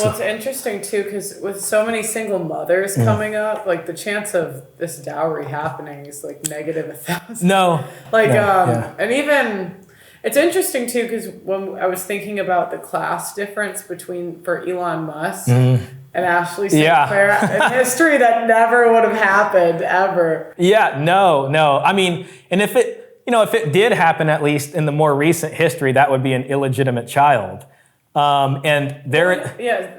Well, it's interesting too, because with so many single mothers coming up, like the chance of this dowry happening is like negative 1,000. No. And even it's interesting too, because when I was thinking about the class difference for Elon Musk and Ashley Sinclair in history, that never would have happened ever. Yeah, no. I mean, and if it did happen, at least in the more recent history, that would be an illegitimate child. What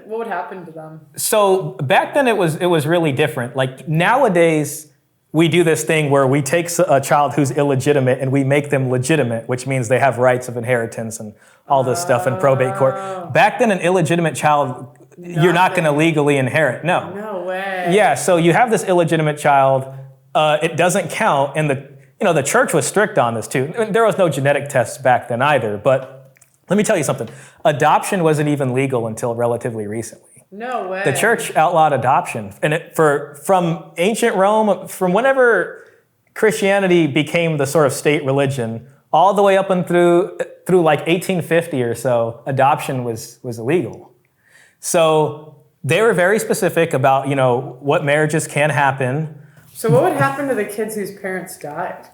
would happen to them? So back then it was really different. Like nowadays, we do this thing where we take a child who's illegitimate and we make them legitimate, which means they have rights of inheritance and all this stuff in probate court. Back then, an illegitimate child, you're not going to legally inherit. No way. Yeah, so you have this illegitimate child. It doesn't count, and the church was strict on this too. There was no genetic tests back then either, but let me tell you something. Adoption wasn't even legal until relatively recently. No way. The church outlawed adoption. And from ancient Rome, from whenever Christianity became the sort of state religion, all the way up and through like 1850 or so, adoption was illegal. So they were very specific about, what marriages can happen. So what would happen to the kids whose parents died?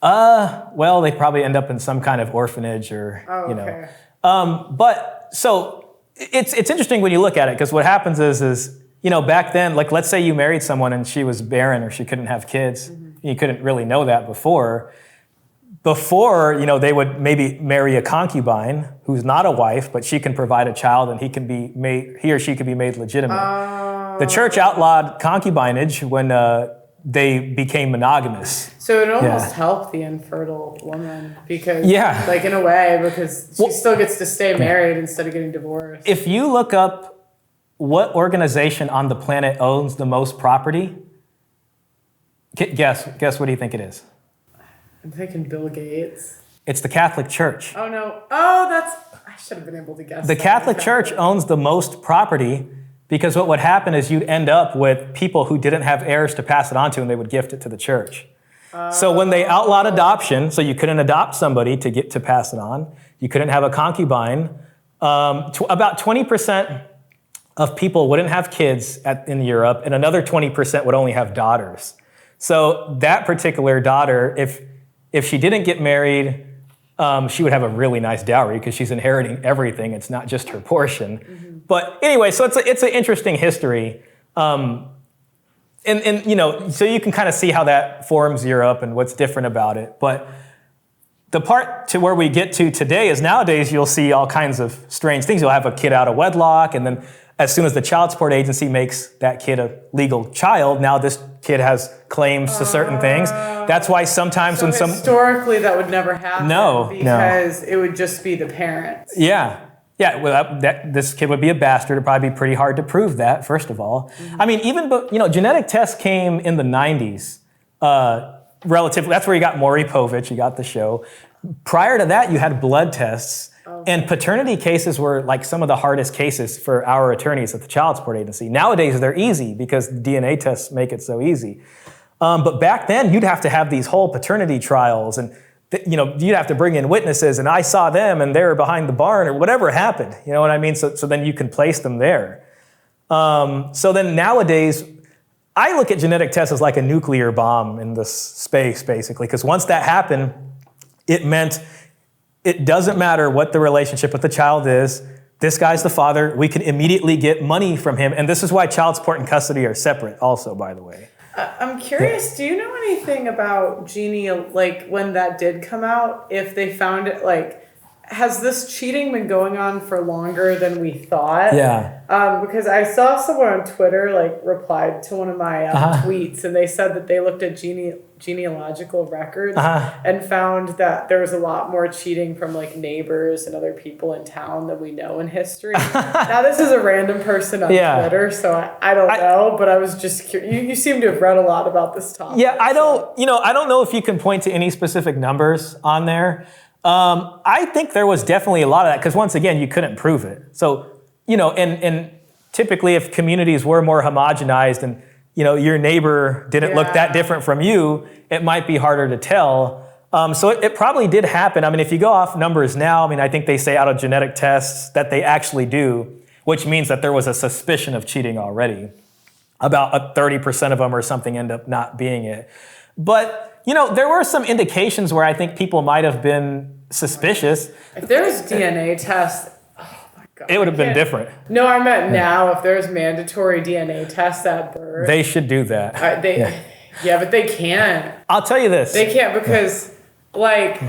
Well, they probably end up in some kind of orphanage or, okay. But so it's interesting when you look at it, because what happens is back then, like let's say you married someone and she was barren or she couldn't have kids. You couldn't really know that before. They would maybe marry a concubine who's not a wife, but she can provide a child and he or she can be made legitimate. The church outlawed concubinage when they became monogamous. So it almost helped the infertile woman because, like in a way, because she still gets to stay married instead of getting divorced. If you look up what organization on the planet owns the most property, guess what do you think it is? I'm thinking Bill Gates. It's the Catholic Church. Oh no! I should have been able to guess. The Catholic Church owns the most property. Because what would happen is you'd end up with people who didn't have heirs to pass it on to, and they would gift it to the church. So when they outlawed adoption, so you couldn't adopt somebody to pass it on, you couldn't have a concubine, about 20% of people wouldn't have kids in Europe, and another 20% would only have daughters. So that particular daughter, if she didn't get married, she would have a really nice dowry because she's inheriting everything. It's not just her portion. But anyway, so it's an interesting history. So you can kind of see how that forms Europe and what's different about it. But the part to where we get to today is nowadays you'll see all kinds of strange things. You'll have a kid out of wedlock, and then as soon as the child support agency makes that kid a legal child, now this kid has claims to certain things. That's why sometimes historically that would never happen. Because it would just be the parents. Yeah. Well, this kid would be a bastard. It'd probably be pretty hard to prove that, first of all. I mean, genetic tests came in the 90s. Relatively, that's where you got Maury Povich, you got the show. Prior to that, you had blood tests. And paternity cases were like some of the hardest cases for our attorneys at the child support agency. Nowadays, they're easy because DNA tests make it so easy. But back then, you'd have to have these whole paternity trials, and you'd have to bring in witnesses, and I saw them, and they were behind the barn, or whatever happened. You know what I mean? So then you can place them there. So then nowadays, I look at genetic tests as like a nuclear bomb in this space, basically, because once that happened, it meant it doesn't matter what the relationship with the child is. This guy's the father. We can immediately get money from him. And this is why child support and custody are separate also, by the way. I'm curious, do you know anything about like when that did come out, if they found it, like, has this cheating been going on for longer than we thought? Yeah. Because I saw someone on Twitter, like, replied to one of my tweets, and they said that they looked at genealogical records and found that there was a lot more cheating from, like, neighbors and other people in town than we know in history. Now, this is a random person on Twitter, so I don't know, but I was just curious. You seem to have read a lot about this topic. Yeah, I don't know if you can point to any specific numbers on there. I think there was definitely a lot of that because, once again, you couldn't prove it. So, and typically if communities were more homogenized and, your neighbor didn't look that different from you, it might be harder to tell. So it probably did happen. I mean, if you go off numbers now, I think they say out of genetic tests that they actually do, which means that there was a suspicion of cheating already. About 30% of them or something end up not being it. But, there were some indications where I think people might have been suspicious. If there's DNA tests, God, it would have been different. No, I meant now. If there's mandatory DNA tests at birth, they should do that. Yeah, but they can't. I'll tell you this. They can't because, like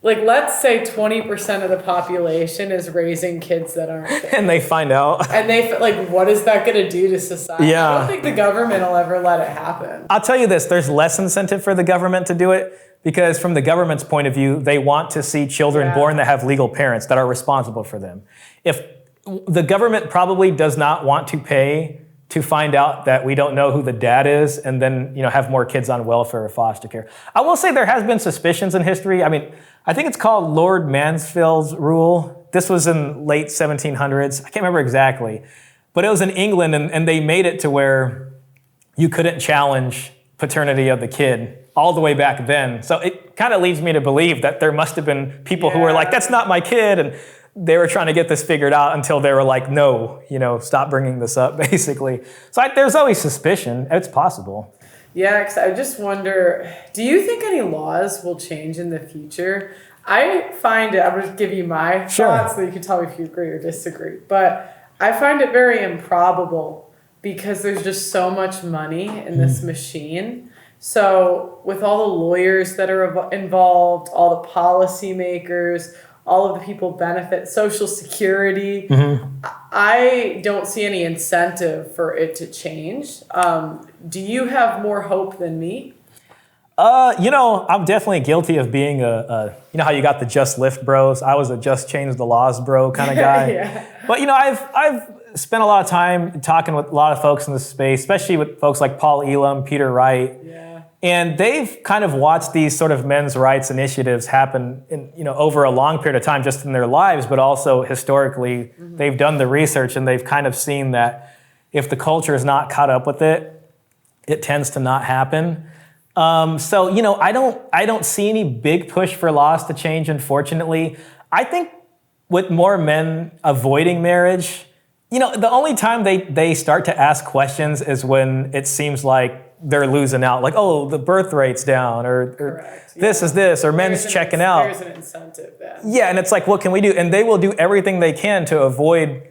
let's say 20% of the population is raising kids that aren't there. And they find out. And what is that going to do to society? Yeah. I don't think the government will ever let it happen. I'll tell you this. There's less incentive for the government to do it. Because from the government's point of view, they want to see children born that have legal parents that are responsible for them. If the government probably does not want to pay to find out that we don't know who the dad is and then, have more kids on welfare or foster care. I will say there has been suspicions in history. I mean, I think it's called Lord Mansfield's rule. This was in late 1700s. I can't remember exactly. But it was in England and they made it to where you couldn't challenge paternity of the kid all the way back then. So it kind of leads me to believe that there must have been people who were like, that's not my kid. And they were trying to get this figured out until they were like, no, stop bringing this up, basically. So there's always suspicion. It's possible. Yeah, because I just wonder, do you think any laws will change in the future? I find it, I'm going to give you my thoughts so you can tell me if you agree or disagree. But I find it very improbable because there's just so much money in this machine. So with all the lawyers that are involved, all the policymakers, all of the people benefit, Social Security, I don't see any incentive for it to change. Do you have more hope than me? I'm definitely guilty of being how you got the just lift bros. I was a just change the laws bro kind of guy. Yeah. But, I've spent a lot of time talking with a lot of folks in this space, especially with folks like Paul Elam, Peter Wright. Yeah. And they've kind of watched these sort of men's rights initiatives happen over a long period of time just in their lives, but also historically. They've done the research and they've kind of seen that if the culture is not caught up with it, it tends to not happen. I don't see any big push for laws to change, unfortunately. I think with more men avoiding marriage, the only time they start to ask questions is when it seems like they're losing out. Like, oh, the birth rate's down, or this is this, or men's checking out. There's an incentive then. Yeah, and it's like, what can we do? And they will do everything they can to avoid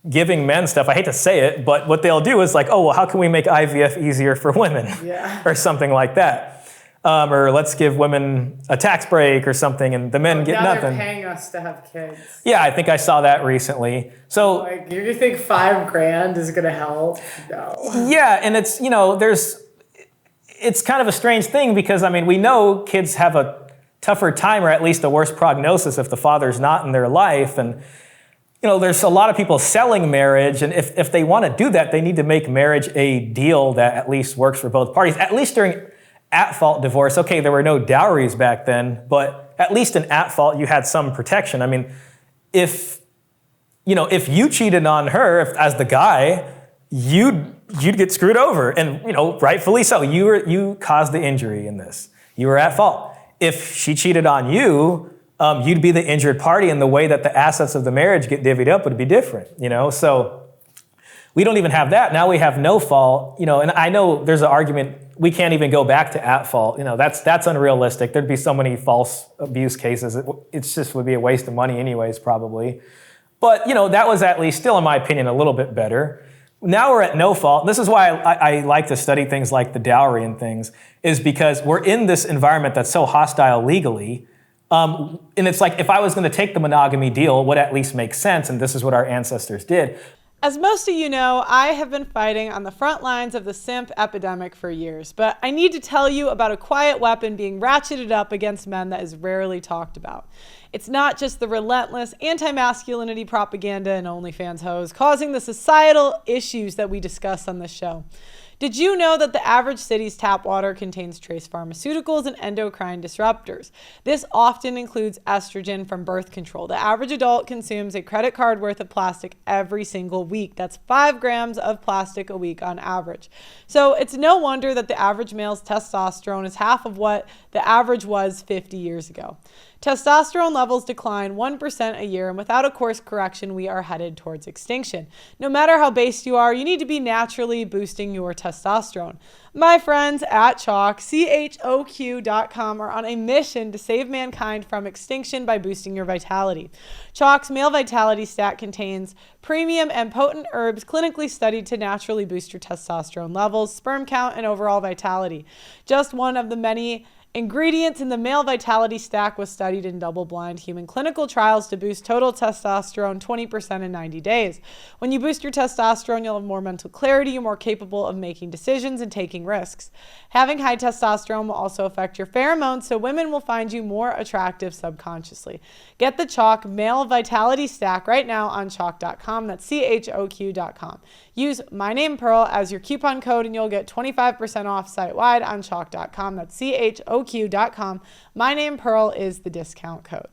giving men stuff. I hate to say it, but what they'll do is like, oh, well, how can we make IVF easier for women? Yeah. Or something like that. Or let's give women a tax break or something, and the men get nothing. They're paying us to have kids. Yeah, I think I saw that recently. So, you think $5,000 is gonna help? No. Yeah, and it's it's kind of a strange thing because we know kids have a tougher time or at least a worse prognosis if the father's not in their life, and there's a lot of people selling marriage, and if they want to do that, they need to make marriage a deal that at least works for both parties. At least during at-fault divorce, okay, there were no dowries back then, but at least in at-fault, you had some protection. If you cheated on her as the guy, you'd get screwed over, and rightfully so. You caused the injury in this. You were at fault. If she cheated on you, you'd be the injured party, and the way that the assets of the marriage get divvied up would be different. So we don't even have that. Now we have no fault. And I know there's an argument. We can't even go back to at fault. That's unrealistic. There'd be so many false abuse cases. It just would be a waste of money anyways, probably. But, that was at least still, in my opinion, a little bit better. Now we're at no fault. This is why I like to study things like the dowry and things, is because we're in this environment that's so hostile legally. And it's like, if I was going to take the monogamy deal, it would at least make sense. And this is what our ancestors did. As most of you know, I have been fighting on the front lines of the simp epidemic for years, but I need to tell you about a quiet weapon being ratcheted up against men that is rarely talked about. It's not just the relentless anti-masculinity propaganda and OnlyFans hoes causing the societal issues that we discuss on this show. Did you know that the average city's tap water contains trace pharmaceuticals and endocrine disruptors? This often includes estrogen from birth control. The average adult consumes a credit card worth of plastic every single week. That's 5 grams of plastic a week on average. So it's no wonder that the average male's testosterone is half of what the average was 50 years ago. Testosterone levels decline 1% a year, and without a course correction, we are headed towards extinction. No matter how based you are, you need to be naturally boosting your testosterone. My friends at Chalk, CHOQ.com, are on a mission to save mankind from extinction by boosting your vitality. Chalk's Male Vitality Stack contains premium and potent herbs clinically studied to naturally boost your testosterone levels, sperm count, and overall vitality. Just one of the many ingredients in the Male Vitality Stack was studied in double-blind human clinical trials to boost total testosterone 20% in 90 days. When you boost your testosterone, you'll have more mental clarity, you're more capable of making decisions and taking risks. Having high testosterone will also affect your pheromones, so women will find you more attractive subconsciously. Get the Chalk Male Vitality Stack right now on Chalk.com. That's CHOQ.com. Use my name Pearl as your coupon code and you'll get 25% off site-wide on Chalk.com. That's CHOQ.com. My name Pearl is the discount code.